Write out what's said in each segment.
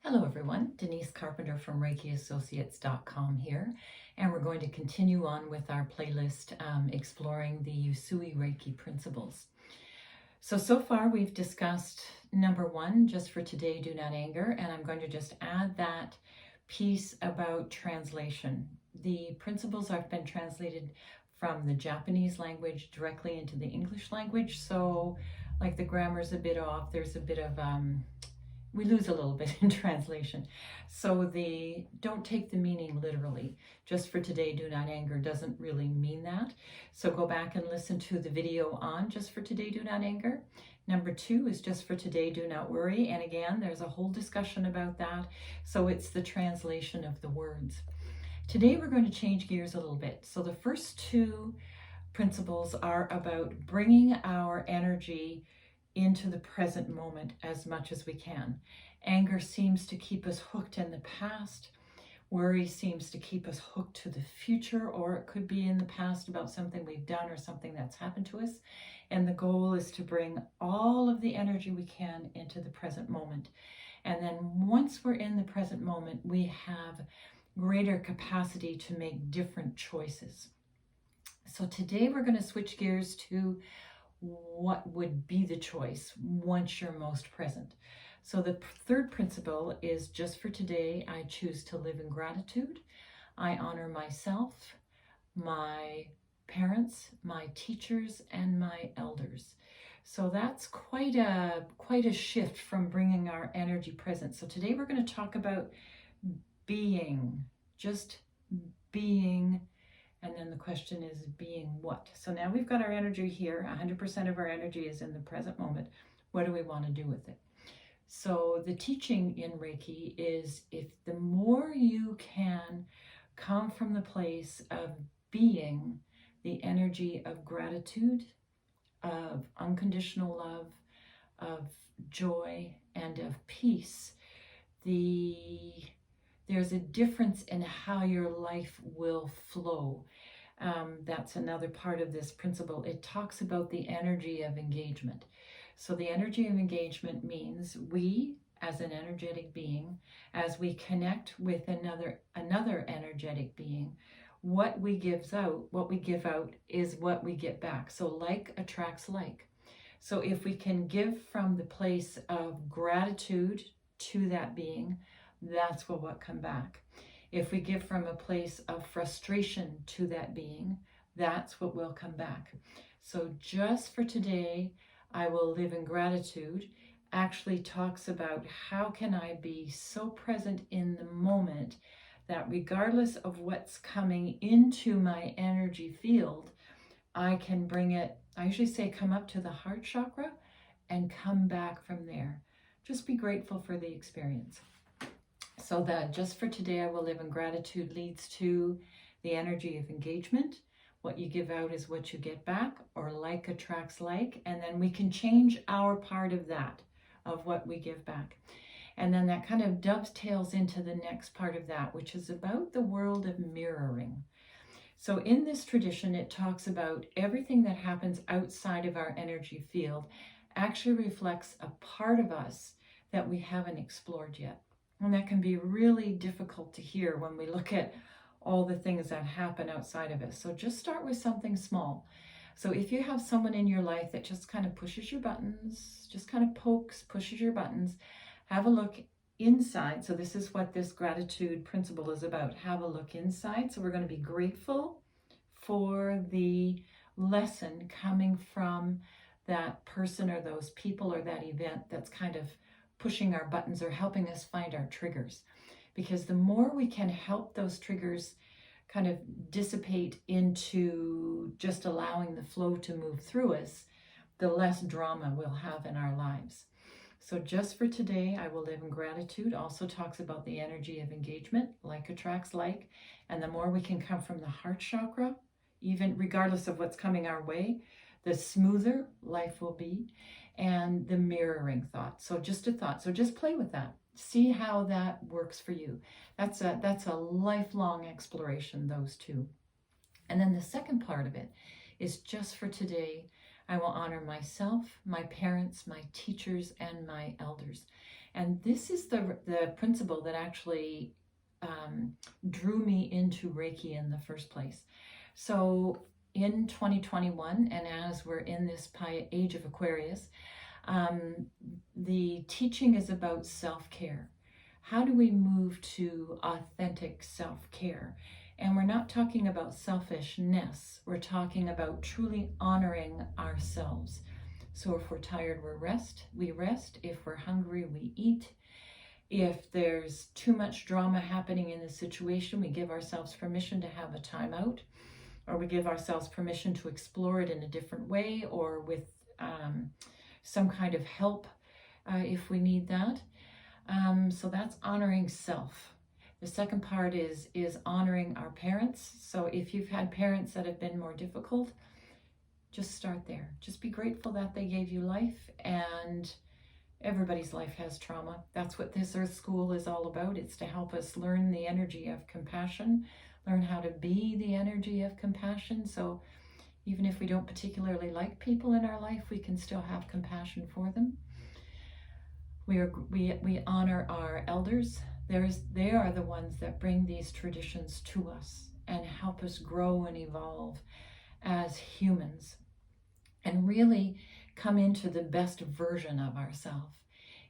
Hello everyone, Denise Carpenter from ReikiAssociates.com here, and we're going to continue on with our playlist exploring the Usui Reiki principles. So far we've discussed number one, just for today, do not anger, and I'm going to just add that piece about translation. The principles have been translated from the Japanese language directly into the English language, so like the grammar's a bit off, there's a bit of we lose a little bit in translation. So the don't take the meaning literally. Just for today, do not anger doesn't really mean that. So go back and listen to the video on just for today, do not anger. Number two is just for today, do not worry. And again, there's a whole discussion about that. So it's the translation of the words. Today, we're going to change gears a little bit. So the first two principles are about bringing our energy into the present moment as much as we can. Anger seems to keep us hooked in the past. Worry seems to keep us hooked to the future, or it could be in the past about something we've done or something that's happened to us. And the goal is to bring all of the energy we can into the present moment. And then once we're in the present moment, we have greater capacity to make different choices. So today we're going to switch gears to what would be the choice once you're most present. So the third principle is just for today, I choose to live in gratitude. I honor myself, my parents, my teachers, and my elders. So that's quite a shift from bringing our energy present. So today we're going to talk about being, just being. And then the question is being what? So now we've got our energy here. 100% of our energy is in the present moment. What do we want to do with it? So the teaching in Reiki is if the more you can come from the place of being, the energy of gratitude, of unconditional love, of joy, and of peace, there's a difference in how your life will flow. That's another part of this principle. It talks about the energy of engagement. So the energy of engagement means we, as an energetic being, as we connect with another energetic being, what we give out is what we get back. So like attracts like. So if we can give from the place of gratitude to that being, that's what will come back. If we give from a place of frustration to that being, that's what will come back. So just for today, I will live in gratitude actually talks about how can I be so present in the moment that regardless of what's coming into my energy field, I can bring it, I usually say come up to the heart chakra and come back from there. Just be grateful for the experience. So that just for today, I will live in gratitude leads to the energy of engagement. What you give out is what you get back, or like attracts like. And then we can change our part of that, of what we give back. And then that kind of dovetails into the next part of that, which is about the world of mirroring. So in this tradition, it talks about everything that happens outside of our energy field actually reflects a part of us that we haven't explored yet. And that can be really difficult to hear when we look at all the things that happen outside of us. So just start with something small. So if you have someone in your life that just kind of pushes your buttons, just kind of pushes your buttons, have a look inside. So this is what this gratitude principle is about. Have a look inside. So we're going to be grateful for the lesson coming from that person or those people or that event that's kind of pushing our buttons or helping us find our triggers. Because the more we can help those triggers kind of dissipate into just allowing the flow to move through us, the less drama we'll have in our lives. So just for today, I will live in gratitude. Also talks about the energy of engagement, like attracts like. And the more we can come from the heart chakra, even regardless of what's coming our way, the smoother life will be. And the mirroring thought. So just a thought. So just play with that. See how that works for you. That's a lifelong exploration, those two. And then the second part of it is just for today, I will honor myself, my parents, my teachers, and my elders. And this is the principle that actually drew me into Reiki in the first place. So in 2021, and as we're in this age of Aquarius, the teaching is about self-care. How do we move to authentic self-care? And we're not talking about selfishness. We're talking about truly honoring ourselves. So if we're tired, we rest. If we're hungry, we eat. If there's too much drama happening in the situation, we give ourselves permission to have a timeout, or we give ourselves permission to explore it in a different way, or with some kind of help if we need that. So that's honoring self. The second part is honoring our parents. So if you've had parents that have been more difficult, just start there. Just be grateful that they gave you life, and everybody's life has trauma. That's what this Earth School is all about. It's to help us learn the energy of compassion, learn how to be the energy of compassion. So even if we don't particularly like people in our life, we can still have compassion for them. We honor our elders. They are the ones that bring these traditions to us and help us grow and evolve as humans and really come into the best version of ourselves.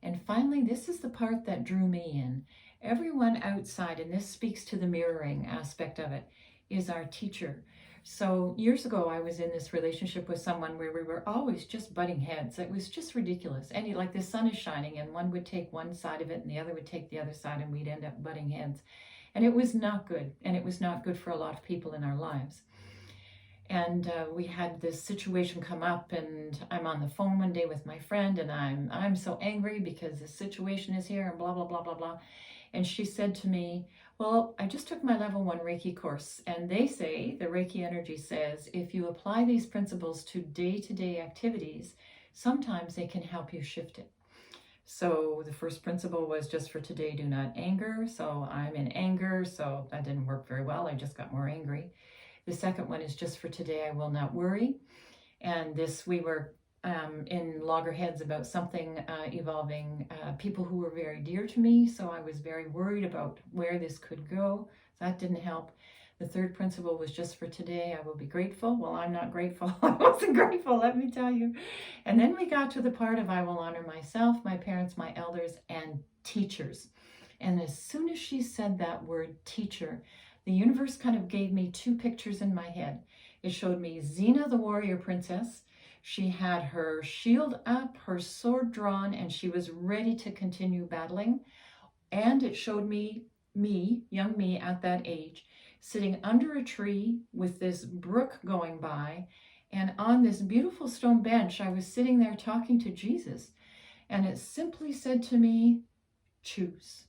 And finally, this is the part that drew me in. Everyone outside, and this speaks to the mirroring aspect of it, is our teacher. So years ago, I was in this relationship with someone where we were always just butting heads. It was just ridiculous. And like the sun is shining and one would take one side of it and the other would take the other side, and we'd end up butting heads. And it was not good. And it was not good for a lot of people in our lives. And we had this situation come up, and I'm on the phone one day with my friend, and I'm so angry because the situation is here and blah, blah, blah, blah, blah. And she said to me, well, I just took my level 1 Reiki course, and they say, the Reiki energy says, if you apply these principles to day-to-day activities, sometimes they can help you shift it. So the first principle was just for today, do not anger. So I'm in anger, so that didn't work very well. I just got more angry. The second one is just for today, I will not worry. And this, we were in loggerheads about something involving people who were very dear to me. So I was very worried about where this could go. That didn't help. The third principle was just for today, I will be grateful. Well, I'm not grateful. I wasn't grateful, let me tell you. And then we got to the part of I will honor myself, my parents, my elders, and teachers. And as soon as she said that word teacher, the universe kind of gave me two pictures in my head. It showed me Xena, the warrior princess. She had her shield up, her sword drawn, and she was ready to continue battling. And it showed me, young me at that age, sitting under a tree with this brook going by. And on this beautiful stone bench, I was sitting there talking to Jesus. And it simply said to me, choose.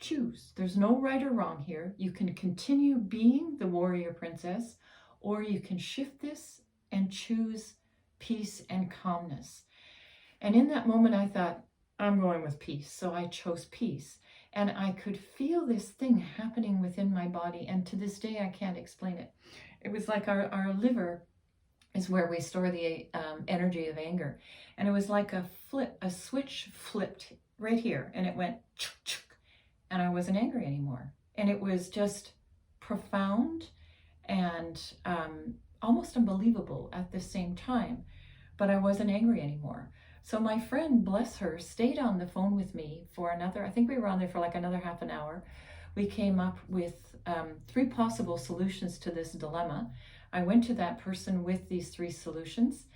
Choose. There's no right or wrong here. You can continue being the warrior princess, or you can shift this and choose peace and calmness. And in that moment, I thought, I'm going with peace. So I chose peace. And I could feel this thing happening within my body. And to this day, I can't explain it. It was like our liver is where we store the energy of anger. And it was like a switch flipped right here. And it went, chuk, chuk, and I wasn't angry anymore. And it was just profound and almost unbelievable at the same time. But I wasn't angry anymore. So my friend, bless her, stayed on the phone with me for another, I think we were on there for like another half an hour. We came up with 3 possible solutions to this dilemma. I went to that person with these 3 solutions.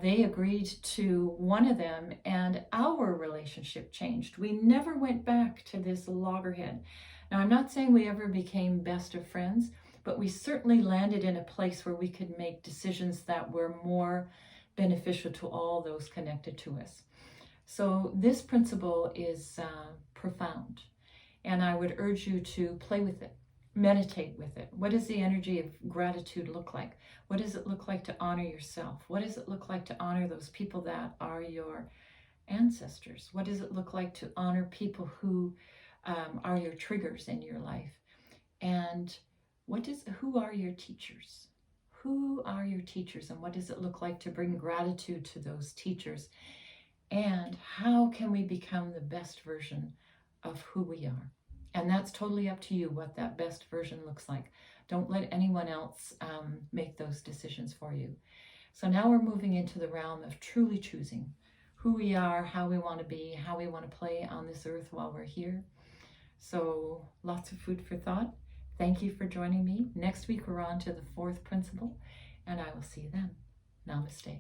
They agreed to one of them, and our relationship changed. We never went back to this loggerhead. Now, I'm not saying we ever became best of friends, but we certainly landed in a place where we could make decisions that were more beneficial to all those connected to us. So this principle is profound, and I would urge you to play with it. Meditate with it. What does the energy of gratitude look like? What does it look like to honor yourself? What does it look like to honor those people that are your ancestors? What does it look like to honor people who are your triggers in your life? And who are your teachers? Who are your teachers, and what does it look like to bring gratitude to those teachers? and how can we become the best version of who we are. And that's totally up to you what that best version looks like. Don't let anyone else make those decisions for you. So now we're moving into the realm of truly choosing who we are, how we want to be, how we want to play on this earth while we're here. So lots of food for thought. Thank you for joining me. Next week we're on to the fourth principle, and I will see you then. Namaste.